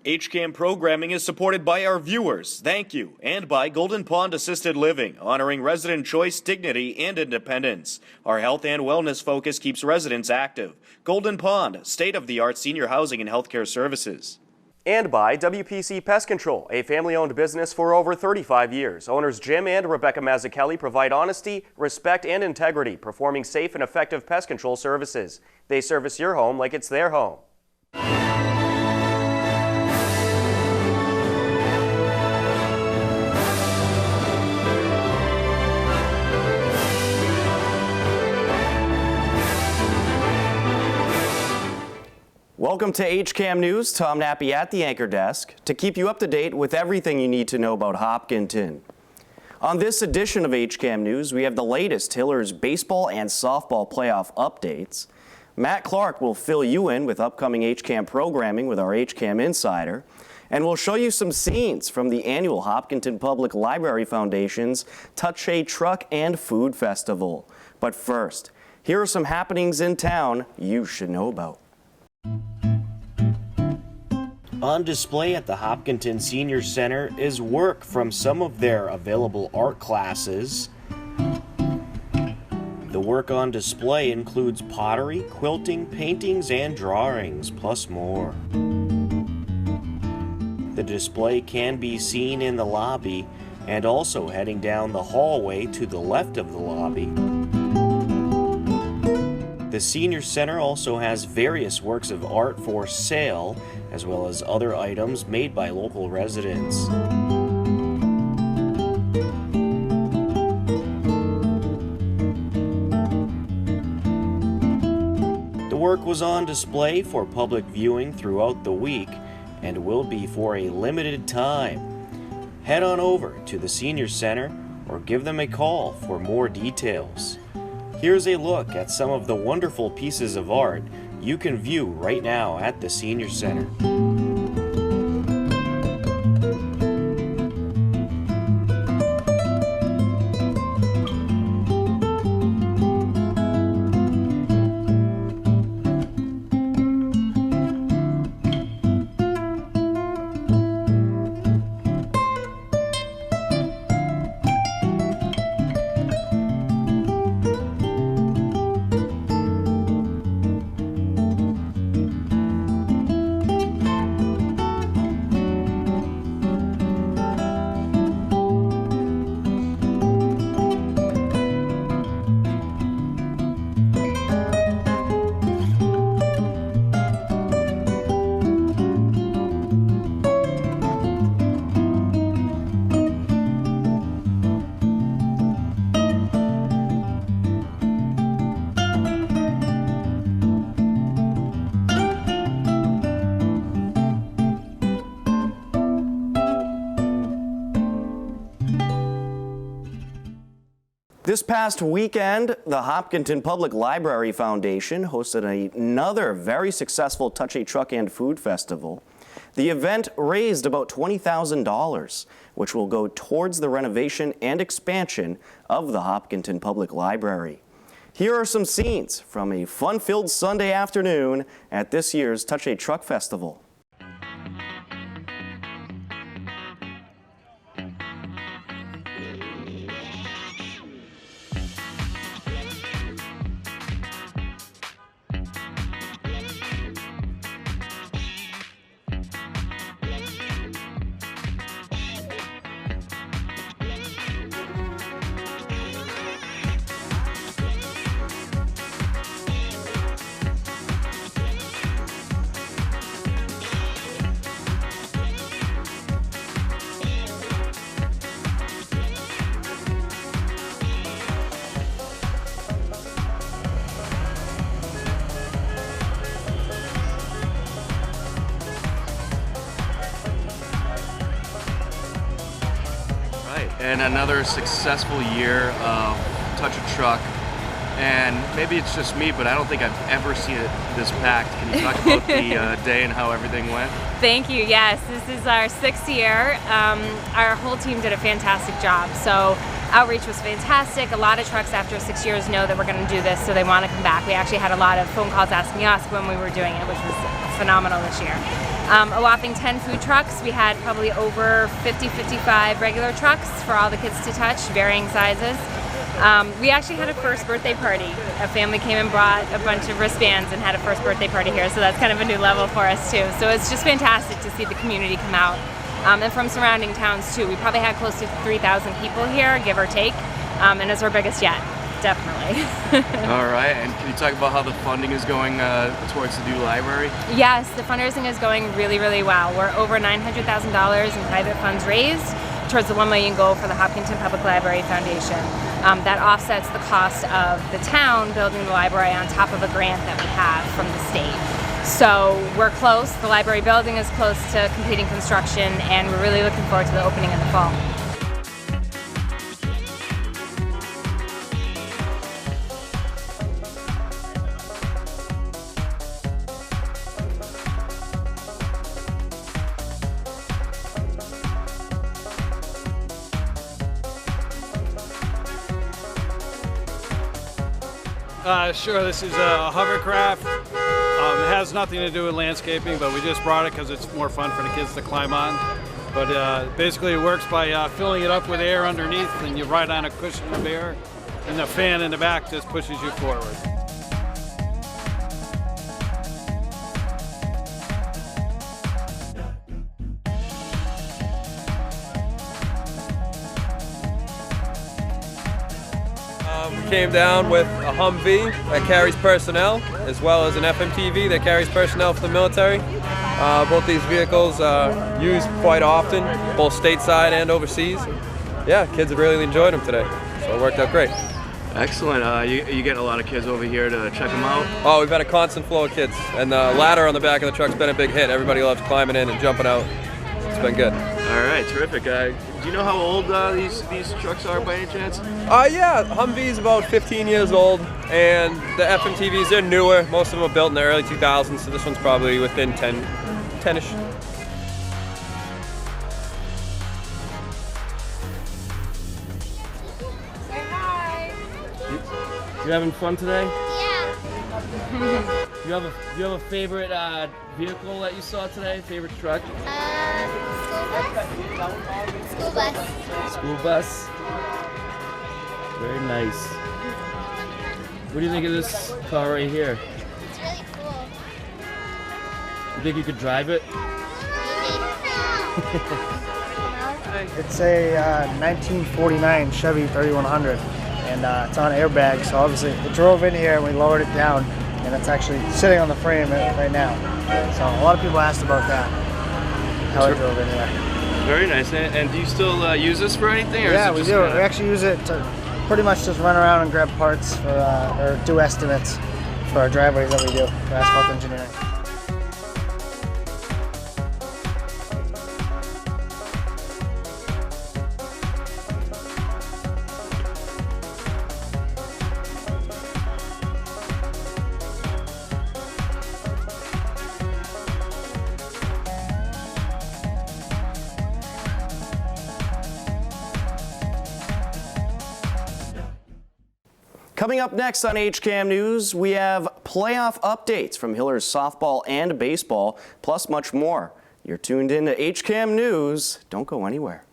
HCAM programming is supported by our viewers, thank you, and by Golden Pond Assisted Living, honoring resident choice, dignity, and independence. Our health and wellness focus keeps residents active. Golden Pond, state-of-the-art senior housing and healthcare services. And by WPC Pest Control, a family-owned business for over 35 years. Owners Jim and Rebecca Mazzucchelli provide honesty, respect, and integrity, performing safe and effective pest control services. They service your home like it's their home. Welcome to HCAM News. Tom Nappy at the anchor desk to keep you up to date with everything you need to know about Hopkinton. On this edition of HCAM News, we have the latest Hillers baseball and softball playoff updates. Matt Clark will fill you in with upcoming HCAM programming with our HCAM Insider, and we'll show you some scenes from the annual Hopkinton Public Library Foundation's Touch a Truck and Food Festival. But first, here are some happenings in town you should know about. On display at the Hopkinton Senior Center is work from some of their available art classes. The work on display includes pottery, quilting, paintings, and drawings, plus more. The display can be seen in the lobby and also heading down the hallway to the left of the lobby. The Senior Center also has various works of art for sale, as well as other items made by local residents. The work was on display for public viewing throughout the week and will be for a limited time. Head on over to the Senior Center or give them a call for more details. Here's a look at some of the wonderful pieces of art you can view right now at the Senior Center. This past weekend, the Hopkinton Public Library Foundation hosted another very successful Touch a Truck and Food Festival. The event raised about $20,000, which will go towards the renovation and expansion of the Hopkinton Public Library. Here are some scenes from a fun-filled Sunday afternoon at this year's Touch a Truck Festival. And another successful year of Touch a Truck. And maybe it's just me, but I don't think I've ever seen it this packed. Can you talk about the day and how everything went? Thank you. Yes, this is our 6th year. Our whole team did a fantastic job. So outreach was fantastic. A lot of trucks after 6 years know that we're going to do this, so they want to come back. We actually had a lot of phone calls asking us when we were doing it, which was phenomenal this year. A whopping 10 food trucks. We had probably over 50-55 regular trucks for all the kids to touch, varying sizes. We actually had a first birthday party. A family came and brought a bunch of wristbands and had a first birthday party here, so that's kind of a new level for us too. So it's just fantastic to see the community come out. And from surrounding towns too. We probably had close to 3,000 people here, give or take, and it's our biggest yet, definitely. All right, and can you talk about how the funding is going towards the new library? Yes, the fundraising is going really, really well. We're over $900,000 in private funds raised towards the $1 million goal for the Hopkinton Public Library Foundation. That offsets the cost of the town building the library on top of a grant that we have from the state. So we're close. The library building is close to completing construction, and we're really looking forward to the opening in the fall. Sure, this is a hovercraft. It has nothing to do with landscaping, but we just brought it because it's more fun for the kids to climb on. But basically it works by filling it up with air underneath, and you ride on a cushion of air, and the fan in the back just pushes you forward. We came down with a Humvee that carries personnel, as well as an FMTV that carries personnel for the military. Both these vehicles are used quite often, both stateside and overseas. Yeah, kids have really enjoyed them today, so it worked out great. Excellent. You getting a lot of kids over here to check them out? Oh, we've had a constant flow of kids, and the ladder on the back of the truck's been a big hit. Everybody loves climbing in and jumping out. It's been good. All right, terrific. Do you know how old these trucks are by any chance? Yeah, Humvee's about 15 years old, and the FMTVs, they're newer. Most of them were built in the early 2000s, so this one's probably within 10-ish. Say hi. You having fun today? Yeah. Do you have a favorite vehicle that you saw today? Favorite truck? School bus. School bus. Very nice. What do you think of this car right here? It's really cool. You think you could drive it? It's a 1949 Chevy 3100, and it's on airbags, so obviously it drove in here and we lowered it down, and it's actually sitting on the frame right now. So a lot of people asked about that, how it drove in here. Very nice. And do you still use this for anything? Or Yeah, is it we just do. kinda... We actually use it to pretty much just run around and grab parts for, or do estimates for our driveways that we do for asphalt engineering. Coming up next on HCAM News, we have playoff updates from Hillers softball and baseball, plus much more. You're tuned in to HCAM News. Don't go anywhere.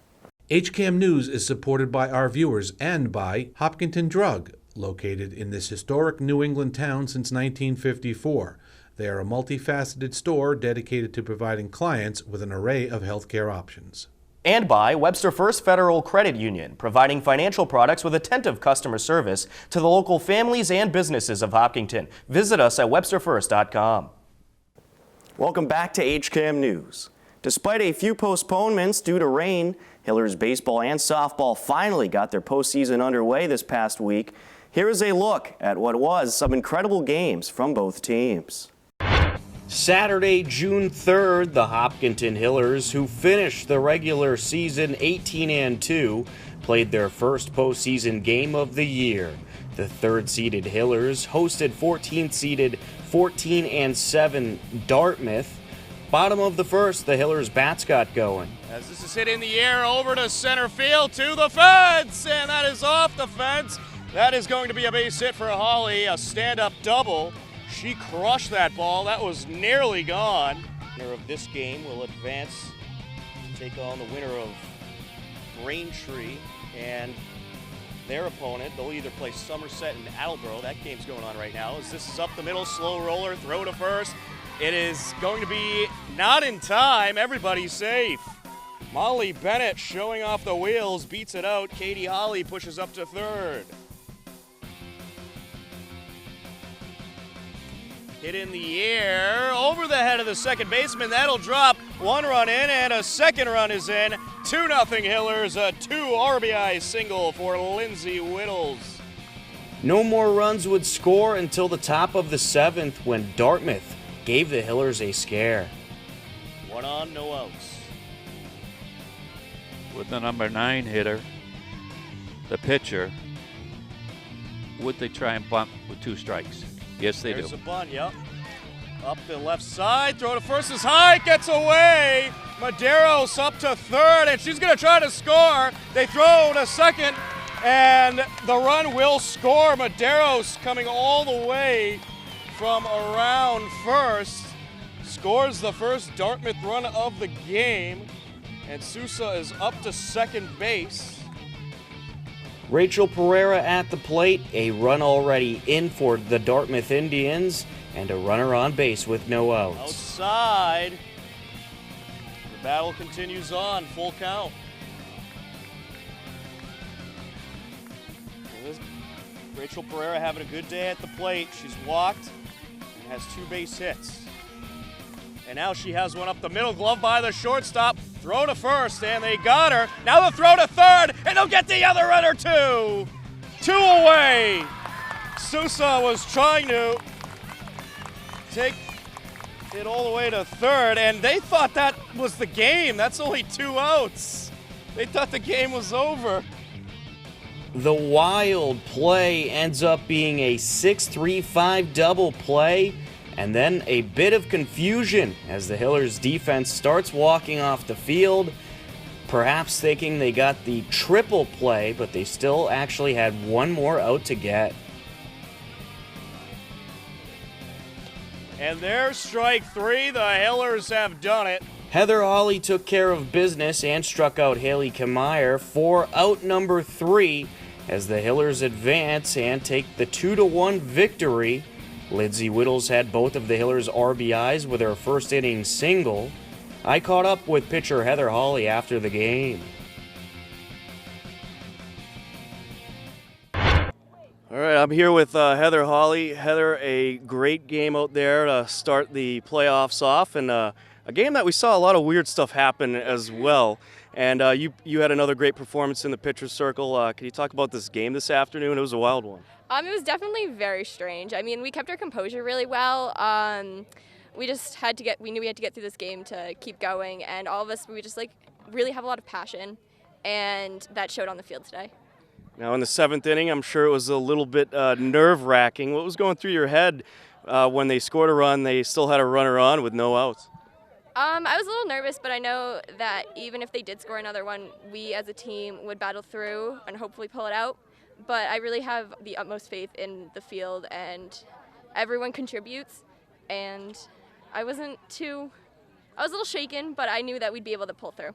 HCAM News is supported by our viewers and by Hopkinton Drug, located in this historic New England town since 1954. They are a multifaceted store dedicated to providing clients with an array of healthcare options. And by Webster First Federal Credit Union, providing financial products with attentive customer service to the local families and businesses of Hopkinton. Visit us at websterfirst.com. Welcome back to HCAM News. Despite a few postponements due to rain, Hillers baseball and softball finally got their postseason underway this past week. Here is a look at what was some incredible games from both teams. Saturday, June 3rd, the Hopkinton Hillers, who finished the regular season 18-2, played their first postseason game of the year. The third-seeded Hillers hosted 14th-seeded 14-7 Dartmouth. Bottom of the first, the Hillers bats got going. As this is hit in the air over to center field to the fence, and that is off the fence. That is going to be a base hit for Holly, a stand-up double. She crushed that ball. That was nearly gone. Winner of this game will advance to take on the winner of Braintree and their opponent. They'll either play Somerset and Attleboro. That game's going on right now. As this is up the middle, slow roller, throw to first. It is going to be not in time. Everybody's safe. Molly Bennett showing off the wheels, beats it out. Katie Holly pushes up to third. Hit in the air, over the head of the second baseman. That'll drop. 1 run in, and a second run is in. 2-0 Hillers, a 2 RBI single for Lindsay Whittles. No more runs would score until the top of the 7th when Dartmouth gave the Hillers a scare. 1 on, no outs. With the number 9 hitter, the pitcher, would they try and bunt with 2 strikes? Yes, they There's do. a bunt, yep. Up the left side, throw to first is high, gets away. Medeiros up to third, and she's going to try to score. They throw to second, and the run will score. Medeiros coming all the way from around first. Scores the first Dartmouth run of the game, and Sousa is up to second base. Rachel Pereira at the plate, a run already in for the Dartmouth Indians, and a runner on base with no outs. Outside. The battle continues on, full count. Rachel Pereira having a good day at the plate. She's walked and has 2 base hits. And now she has one up the middle, glove by the shortstop. Throw to first, and they got her. Now the throw to third, and they'll get the other runner too. 2 away. Sousa was trying to take it all the way to third, and they thought that was the game. That's only 2 outs. They thought the game was over. The wild play ends up being a 6-3-5 double play, and then a bit of confusion as the Hillers defense starts walking off the field, perhaps thinking they got the triple play, but they still actually had 1 more out to get. And there's strike 3. The Hillers have done it. Heather Hawley took care of business and struck out Haley Kameyer for out number 3 as the Hillers advance and take the 2-1 victory. Lindsay Whittles had both of the Hillers' RBIs with her first inning single. I caught up with pitcher Heather Hawley after the game. All right, I'm here with Heather Hawley. Heather, a great game out there to start the playoffs off, and a game that we saw a lot of weird stuff happen as well. And you had another great performance in the pitcher's circle. Can you talk about this game this afternoon? It was a wild one. It was definitely very strange. I mean, we kept our composure really well. We just we knew we had to get through this game to keep going, and all of us, we just really have a lot of passion, and that showed on the field today. Now in the 7th inning, I'm sure it was a little bit nerve-wracking. What was going through your head when they scored a run, they still had a runner on with no outs? I was a little nervous, but I know that even if they did score another one, we as a team would battle through and hopefully pull it out. But I really have the utmost faith in the field, and everyone contributes, and I was a little shaken, but I knew that we'd be able to pull through.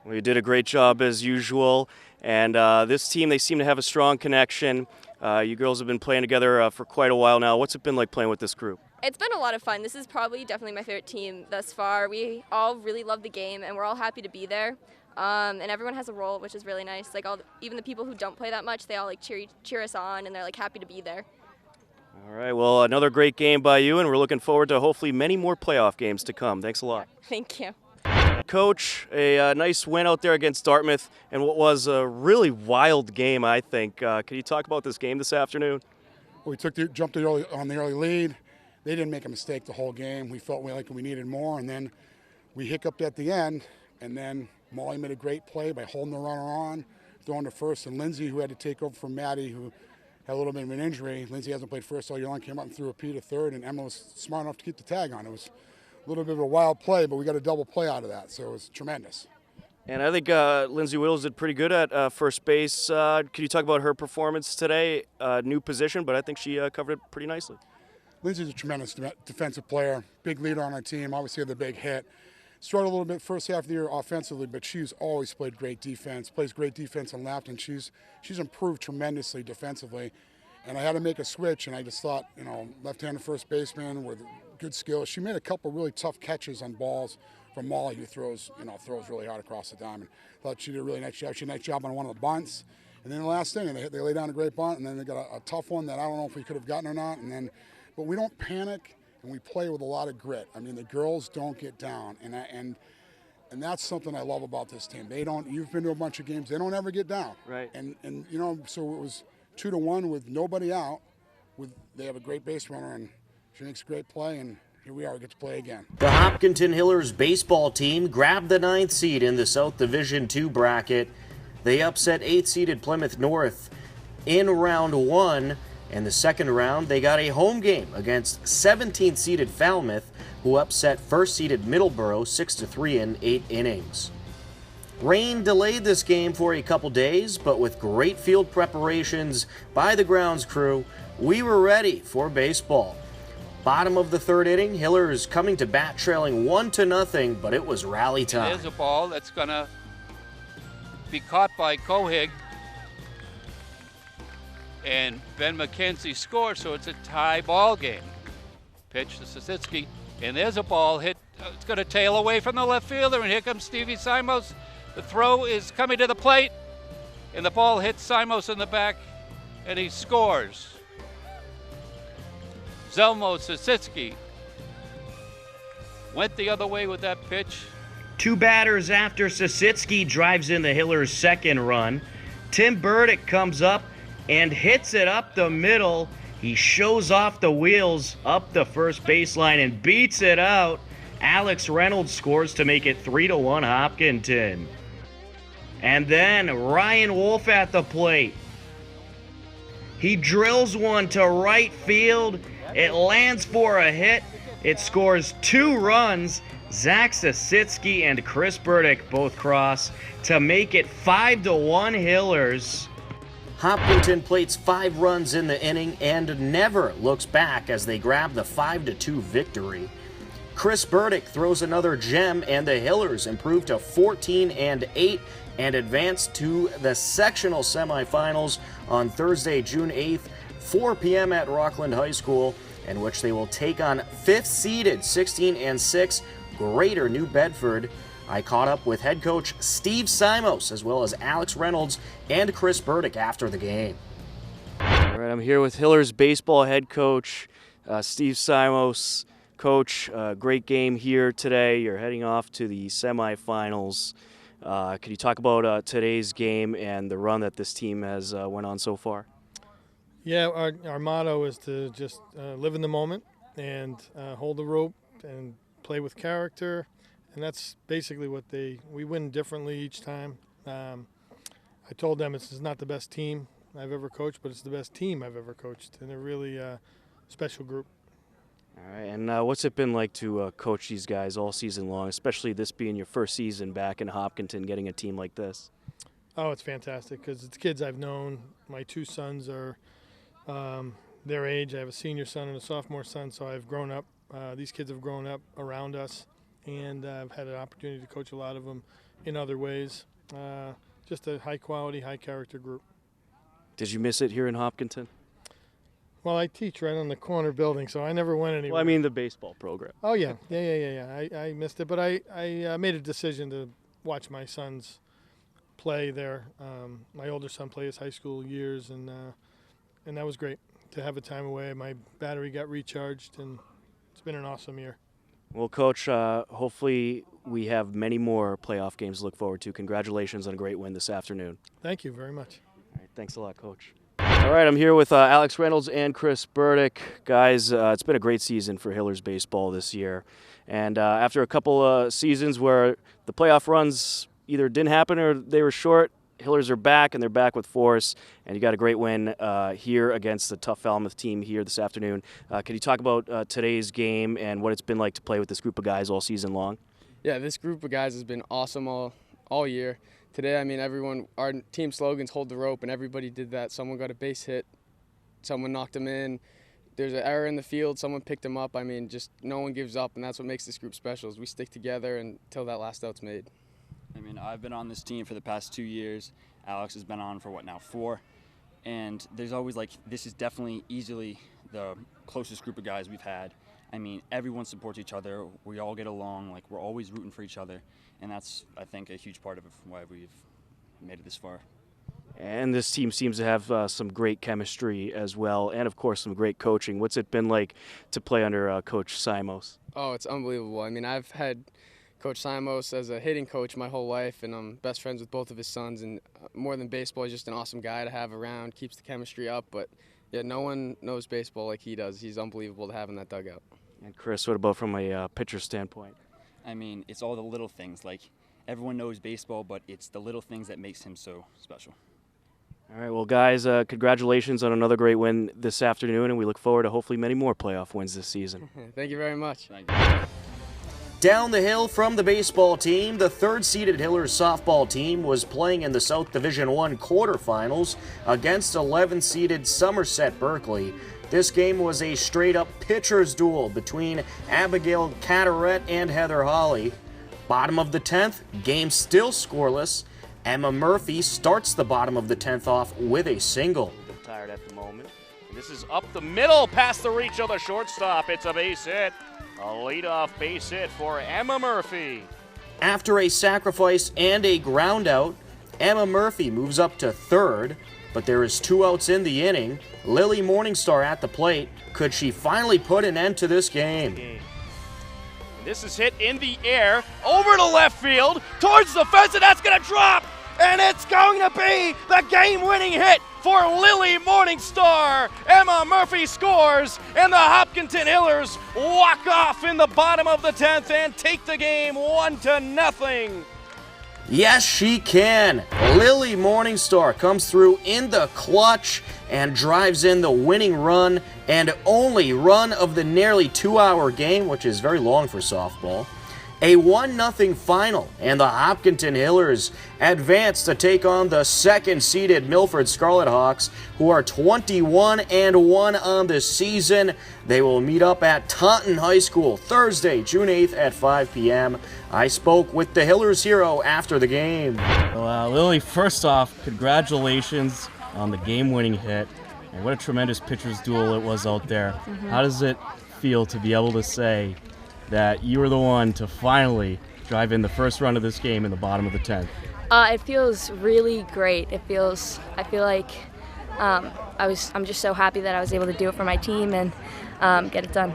Well, you did a great job as usual, and this team, they seem to have a strong connection. You girls have been playing together for quite a while now. What's it been like playing with this group? It's been a lot of fun. This is definitely my favorite team thus far. We all really love the game, and we're all happy to be there. And everyone has a role, which is really nice. Even the people who don't play that much, they all cheer us on, and they're happy to be there. All right, well, another great game by you, and we're looking forward to hopefully many more playoff games to come. Thanks a lot. Thank you. Coach, a nice win out there against Dartmouth, and what was a really wild game, I think. Can you talk about this game this afternoon? Well, we jumped on the early lead. They didn't make a mistake the whole game. We felt like we needed more, and then we hiccuped at the end, and then Molly made a great play by holding the runner on, throwing to first, and Lindsay, who had to take over from Maddie, who had a little bit of an injury. Lindsay hasn't played first all year long, came up and threw a P to third, and Emma was smart enough to keep the tag on. It was a little bit of a wild play, but we got a double play out of that, so it was tremendous. And I think Lindsay Whittles did pretty good at first base. Could you talk about her performance today? New position, but I think she covered it pretty nicely. Lindsay's a tremendous defensive player, big leader on our team, obviously had the big hit. Struggled a little bit first half of the year offensively, but she's always played great defense, plays great defense on left, and she's improved tremendously defensively. And I had to make a switch, and I just thought, left-handed first baseman with good skills. She made a couple really tough catches on balls from Molly, who throws really hard across the diamond. Thought she did a really nice job. She did a nice job on one of the bunts. And then the last thing, they lay down a great bunt, and then they got a tough one that I don't know if we could have gotten or not. But we don't panic, and we play with a lot of grit. I mean, the girls don't get down, and that's something I love about this team. They don't. You've been to a bunch of games. They don't ever get down. Right. And so it was 2-1 with nobody out. They have a great base runner, and she makes a great play, and here we are. We get to play again. The Hopkinton Hillers baseball team grabbed the 9th seed in the South Division II bracket. They upset 8th-seeded Plymouth North in round 1. In the second round, they got a home game against 17th-seeded Falmouth, who upset 1st-seeded Middleborough 6-3 in 8 innings. Rain delayed this game for a couple days, but with great field preparations by the grounds crew, we were ready for baseball. Bottom of the 3rd inning, Hillers coming to bat trailing 1-0, but it was rally time. There's a ball that's going to be caught by Cohig. And Ben McKenzie scores, so it's a tie ball game. Pitch to Sasitsky, and there's a ball hit. It's going to tail away from the left fielder, and here comes Stevie Simos. The throw is coming to the plate, and the ball hits Simos in the back, and he scores. Zelmo Sasitsky went the other way with that pitch. 2 batters after Sasitsky drives in the Hillers' second run. Tim Burdick comes up and hits it up the middle. He shows off the wheels up the first baseline and beats it out. Alex Reynolds scores to make it 3-1 Hopkinton. And then Ryan Wolf at the plate. He drills one to right field. It lands for a hit. It scores 2 runs. Zach Sasitsky and Chris Burdick both cross to make it 5-1 Hillers. Hopkinton plates 5 runs in the inning and never looks back as they grab the 5-2 victory. Chris Burdick throws another gem, and the Hillers improve to 14-8 and advance to the sectional semifinals on Thursday, June 8th, 4 p.m. at Rockland High School, in which they will take on 5th-seeded 16-6 Greater New Bedford. I caught up with head coach Steve Simos as well as Alex Reynolds and Chris Burdick after the game. All right, I'm here with Hillers baseball head coach Steve Simos. Coach, great game here today. You're heading off to the semifinals. Could you talk about today's game and the run that this team has went on so far? Yeah, our motto is to just live in the moment and hold the rope and play with character. And that's basically what we win differently each time. I told them this is not the best team I've ever coached, but it's the best team I've ever coached. And they're really a special group. All right, and what's it been like to coach these guys all season long, especially this being your first season back in Hopkinton, getting a team like this? Oh, it's fantastic because it's kids I've known. My 2 sons are their age. I have a senior son and a sophomore son, so I've grown up. These kids have grown up around us. And I've had an opportunity to coach a lot of them in other ways. Just a high-quality, high-character group. Did you miss it here in Hopkinton? Well, I teach right on the corner building, so I never went anywhere. Well, I mean the baseball program. Oh, yeah. I missed it, but I made a decision to watch my sons play there. My older son played his high school years, and that was great to have a time away. My battery got recharged, and it's been an awesome year. Well, Coach, hopefully we have many more playoff games to look forward to. Congratulations on a great win this afternoon. Thank you very much. All right, thanks a lot, Coach. All right, I'm here with Alex Reynolds and Chris Burdick. Guys, it's been a great season for Hillers baseball this year. And after a couple seasons where the playoff runs either didn't happen or they were short, Hillers are back, and they're back with force. And you got a great win here against the tough Falmouth team here this afternoon. Can you talk about today's game and what it's been like to play with this group of guys all season long? Yeah, this group of guys has been awesome all year. Today, I mean, our team slogan's hold the rope, and everybody did that. Someone got a base hit, someone knocked them in. there's an error in the field, someone picked him up. I mean, just no one gives up, and that's what makes this group special is we stick together until that last out's made. I mean, I've been on this team for the past 2 years. Alex has been on for, what, now 4? And there's always, like, this is definitely easily the closest group of guys we've had. I mean, everyone supports each other. We all get along. Like, we're always rooting for each other. And that's, I think, a huge part of why we've made it this far. And this team seems to have some great chemistry as well, and of course some great coaching. What's it been like to play under Coach Simos? Oh, it's unbelievable. I mean, I've had Coach Simos as a hitting coach my whole life, and I'm best friends with both of his sons. And more than baseball, he's just an awesome guy to have around, keeps the chemistry up. But yeah, no one knows baseball like he does. He's unbelievable to have in that dugout. And Chris, what about from a pitcher standpoint? I mean, it's all the little things. Like, everyone knows baseball, but it's the little things that makes him so special. All right, well, guys, congratulations on another great win this afternoon, and we look forward to hopefully many more playoff wins this season. Thank you very much. Thank you. Down the hill from the baseball team, the third-seeded Hillers softball team was playing in the South Division I quarterfinals against 11th-seeded Somerset Berkeley. This game was a straight-up pitcher's duel between Abigail Carteret and Heather Hawley. Bottom of the 10th, game still scoreless. Emma Murphy starts the bottom of the 10th off with a single. Tired at the moment. This is up the middle, past the reach of the shortstop. It's a base hit. A leadoff base hit for Emma Murphy. After a sacrifice and a ground out, Emma Murphy moves up to third, but there is 2 outs in the inning. Lily Morningstar at the plate. Could she finally put an end to this game? This is hit in the air, over to left field, towards the fence, and that's going to drop! And it's going to be the game-winning hit for Lily Morningstar. Emma Murphy scores, and the Hopkinton Hillers walk off in the bottom of the 10th and take the game 1-0. Yes, she can. Lily Morningstar comes through in the clutch and drives in the winning run and only run of the nearly 2-hour game, which is very long for softball. A 1-0 final, and the Hopkinton Hillers advance to take on the second-seeded Milford Scarlet Hawks, who are 21-1 on the season. They will meet up at Taunton High School Thursday, June 8th at 5 p.m. I spoke with the Hillers hero after the game. Well, Lily, first off, congratulations on the game-winning hit. And what a tremendous pitcher's duel it was out there. How does it feel to be able to say that you were the one to finally drive in the first run of this game in the bottom of the 10th? It feels really great. I feel like I'm just so happy that I was able to do it for my team and get it done.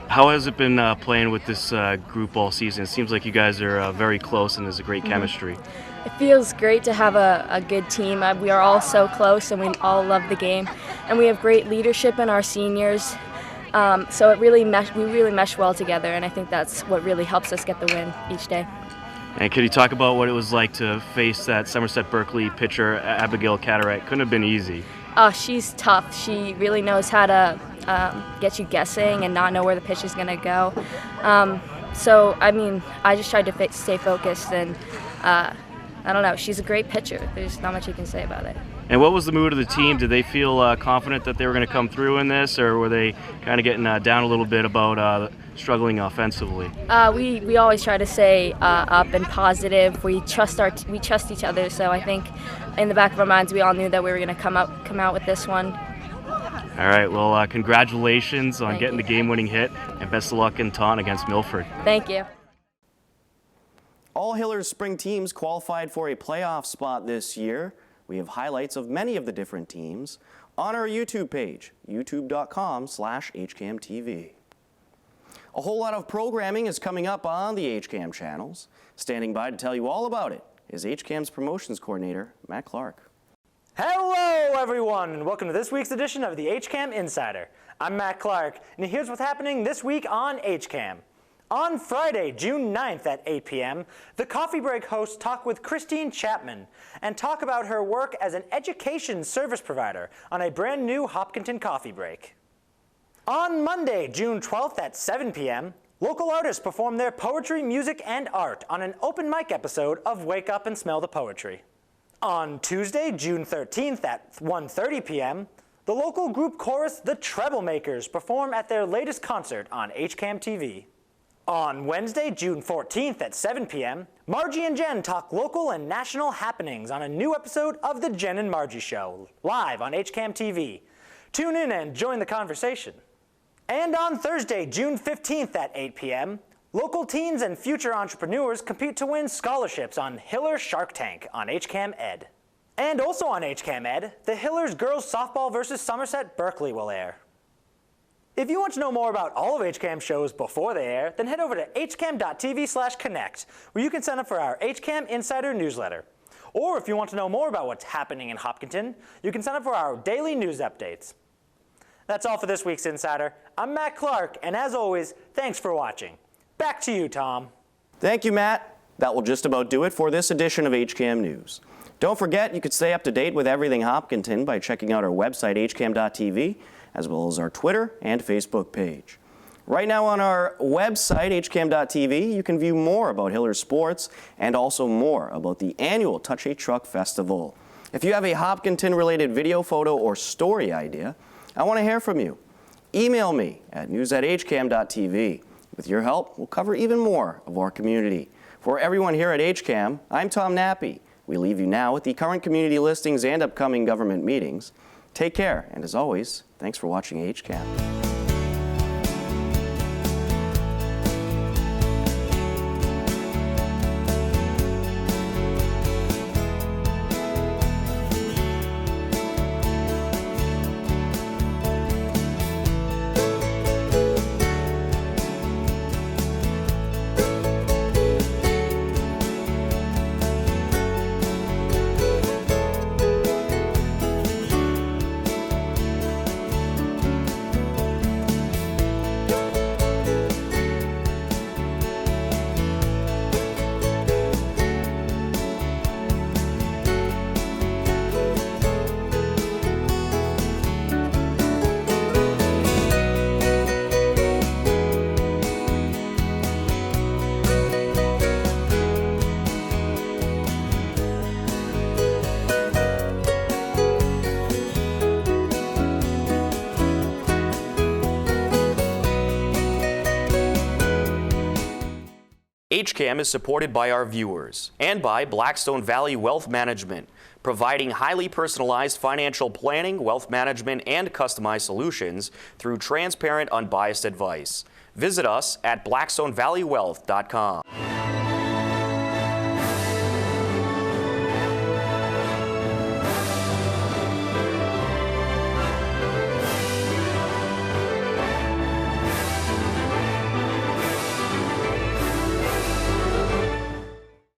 How has it been playing with this group all season? It seems like you guys are very close and there's a great chemistry. It feels great to have a good team. We are all so close and we all love the game. And we have great leadership in our seniors. So we really mesh well together, and I think that's what really helps us get the win each day. And could you talk about what it was like to face that Somerset Berkeley pitcher, Abigail Carteret? Couldn't have been easy. Oh, she's tough. She really knows how to get you guessing and not know where the pitch is going to go. So, I mean, I just tried to stay focused, and I don't know. She's a great pitcher. There's not much you can say about it. And what was the mood of the team? Did they feel confident that they were going to come through in this, or were they kind of getting down a little bit about struggling offensively? We always try to stay up and positive. We trust each other. So I think in the back of our minds, we all knew that we were going to come out with this one. All right. Well, congratulations on getting the game-winning hit, and best of luck in Taunton against Milford. Thank you. All Hillers spring teams qualified for a playoff spot this year. We have highlights of many of the different teams on our YouTube page, youtube.com/HCAMTV. A whole lot of programming is coming up on the HCAM channels. Standing by to tell you all about it is HCAM's promotions coordinator, Matt Clark. Hello, everyone, and welcome to this week's edition of the HCAM Insider. I'm Matt Clark, and here's what's happening this week on HCAM. On Friday, June 9th at 8 p.m., the Coffee Break hosts talk with Christine Chapman and talk about her work as an education service provider on a brand new Hopkinton Coffee Break. On Monday, June 12th at 7 p.m., local artists perform their poetry, music, and art on an open mic episode of Wake Up and Smell the Poetry. On Tuesday, June 13th at 1:30 p.m., the local group chorus The Treblemakers perform at their latest concert on HCAM TV. On Wednesday, June 14th at 7 p.m., Margie and Jen talk local and national happenings on a new episode of The Jen and Margie Show, live on HCAM TV. Tune in and join the conversation. And on Thursday, June 15th at 8 p.m., local teens and future entrepreneurs compete to win scholarships on Hiller Shark Tank on HCAM Ed. And also on HCAM Ed, the Hillers Girls Softball vs. Somerset Berkeley will air. If you want to know more about all of HCAM shows before they air, then head over to hcam.tv/connect, where you can sign up for our HCAM Insider newsletter. Or if you want to know more about what's happening in Hopkinton, you can sign up for our daily news updates. That's all for this week's Insider. I'm Matt Clark, and as always, thanks for watching. Back to you, Tom. Thank you, Matt. That will just about do it for this edition of HCAM News. Don't forget, you can stay up to date with everything Hopkinton by checking out our website, hcam.tv, as well as our Twitter and Facebook page. Right now on our website, hcam.tv, you can view more about Hiller sports and also more about the annual Touch a Truck Festival. If you have a Hopkinton-related video, photo, or story idea, I want to hear from you. Email me at news@hcam.tv. With your help, we'll cover even more of our community. For everyone here at HCAM, I'm Tom Nappy. We leave you now with the current community listings and upcoming government meetings. Take care, and as always, thanks for watching HCAM. HCAM is supported by our viewers and by Blackstone Valley Wealth Management, providing highly personalized financial planning, wealth management, and customized solutions through transparent, unbiased advice. Visit us at blackstonevalleywealth.com.